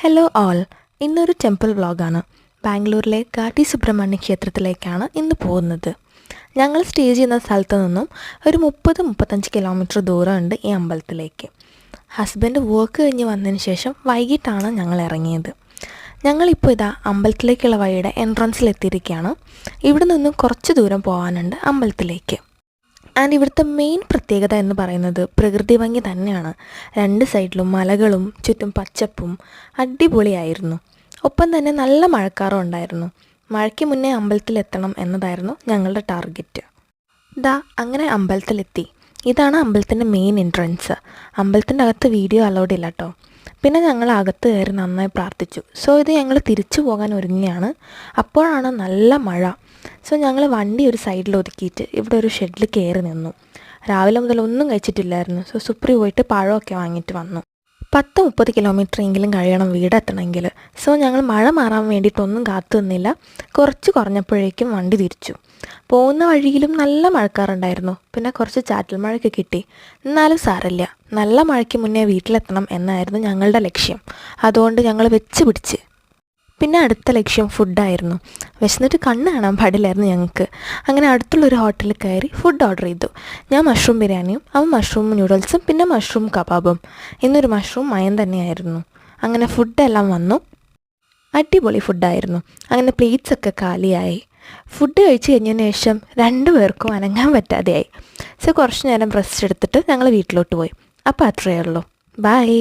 Hello all, ഇന്നൊരു temple വ്ളോഗാണ്. ബാംഗ്ലൂരിലെ ഘാട്ടി സുബ്രഹ്മണ്യ ക്ഷേത്രത്തിലേക്കാണ് ഇന്ന് പോകുന്നത്. ഞങ്ങൾ സ്റ്റേ ചെയ്യുന്ന സ്ഥലത്ത് നിന്നും ഒരു 30-35 കിലോമീറ്റർ ദൂരമുണ്ട് ഈ അമ്പലത്തിലേക്ക്. ഹസ്ബൻഡ് വർക്ക് കഴിഞ്ഞ് വന്നതിന് ശേഷം വൈകിട്ടാണ് ഞങ്ങൾ ഇറങ്ങിയത്. ഞങ്ങളിപ്പോൾ ഇതാ അമ്പലത്തിലേക്കുള്ള വഴിയുടെ എൻട്രൻസിലെത്തിയിരിക്കുകയാണ്. ഇവിടെ നിന്നും കുറച്ച് ദൂരം പോകാനുണ്ട് അമ്പലത്തിലേക്ക്. ആൻഡ് ഇവിടുത്തെ മെയിൻ പ്രത്യേകത എന്ന് പറയുന്നത് പ്രകൃതി ഭംഗി തന്നെയാണ്. രണ്ട് സൈഡിലും മലകളും ചുറ്റും പച്ചപ്പും അടിപൊളിയായിരുന്നു. ഒപ്പം തന്നെ നല്ല മഴക്കാറും ഉണ്ടായിരുന്നു. മഴയ്ക്ക് മുന്നേ അമ്പലത്തിലെത്തണം എന്നതായിരുന്നു ഞങ്ങളുടെ ടാർഗറ്റ്. അങ്ങനെ അമ്പലത്തിലെത്തി. ഇതാണ് അമ്പലത്തിൻ്റെ മെയിൻ എൻട്രൻസ്. അമ്പലത്തിൻ്റെ അകത്ത് വീഡിയോ അലൗഡ് ഇല്ല കേട്ടോ. പിന്നെ ഞങ്ങൾ അകത്ത് കയറി നന്നായി പ്രാർത്ഥിച്ചു. ഇത് ഞങ്ങൾ തിരിച്ചു പോകാൻ ഒരുങ്ങിയാണ്. അപ്പോഴാണ് നല്ല മഴ. ഞങ്ങൾ വണ്ടി ഒരു സൈഡിൽ ഒതുക്കിയിട്ട് ഇവിടെ ഒരു ഷെഡിൽ കയറി നിന്നു. രാവിലെ മുതൽ ഒന്നും കഴിച്ചിട്ടില്ലായിരുന്നു. സുപ്രി പോയിട്ട് പഴമൊക്കെ വാങ്ങിയിട്ട് വന്നു. 10-30 കിലോമീറ്റർ എങ്കിലും കഴിയണം വീടെത്തണമെങ്കിൽ. ഞങ്ങൾ മഴ മാറാൻ വേണ്ടിയിട്ടൊന്നും കാത്തു നിന്നില്ല. കുറച്ച് കുറഞ്ഞപ്പോഴേക്കും വണ്ടി തിരിച്ചു. പോകുന്ന വഴിയിലും നല്ല മഴക്കാറുണ്ടായിരുന്നു. പിന്നെ കുറച്ച് ചാറ്റൽ മഴയൊക്കെ കിട്ടി. എന്നാലും സാരമില്ല, നല്ല മഴയ്ക്ക് മുന്നേ വീട്ടിലെത്തണം എന്നായിരുന്നു ഞങ്ങളുടെ ലക്ഷ്യം. അതുകൊണ്ട് ഞങ്ങൾ വെച്ച് പിടിച്ച്. പിന്നെ അടുത്ത ലക്ഷ്യം ഫുഡായിരുന്നു. വിശന്നിട്ട് കണ്ണ് കാണാൻ പാടില്ലായിരുന്നു ഞങ്ങൾക്ക്. അങ്ങനെ അടുത്തുള്ളൊരു ഹോട്ടലിൽ കയറി ഫുഡ് ഓർഡർ ചെയ്തു. ഞാൻ മഷ്റൂം ബിരിയാണിയും അവൻ മഷ്റൂം നൂഡിൽസും പിന്നെ മഷ്റൂം കബാബും. ഇന്നൊരു മഷ്റൂം മയം തന്നെയായിരുന്നു. അങ്ങനെ ഫുഡെല്ലാം വന്നു. അടിപൊളി ഫുഡായിരുന്നു. അങ്ങനെ പ്ലേറ്റ്സൊക്കെ കാലിയായി. ഫുഡ് കഴിച്ച് കഴിഞ്ഞതിന് ശേഷം 2 പേർക്കും അനങ്ങാൻ പറ്റാതെയായി. കുറച്ച് നേരം റെസ്റ്റ് എടുത്തിട്ട് ഞങ്ങൾ വീട്ടിലോട്ട് പോയി. അപ്പോൾ അത്രയേ ഉള്ളൂ. ബൈ.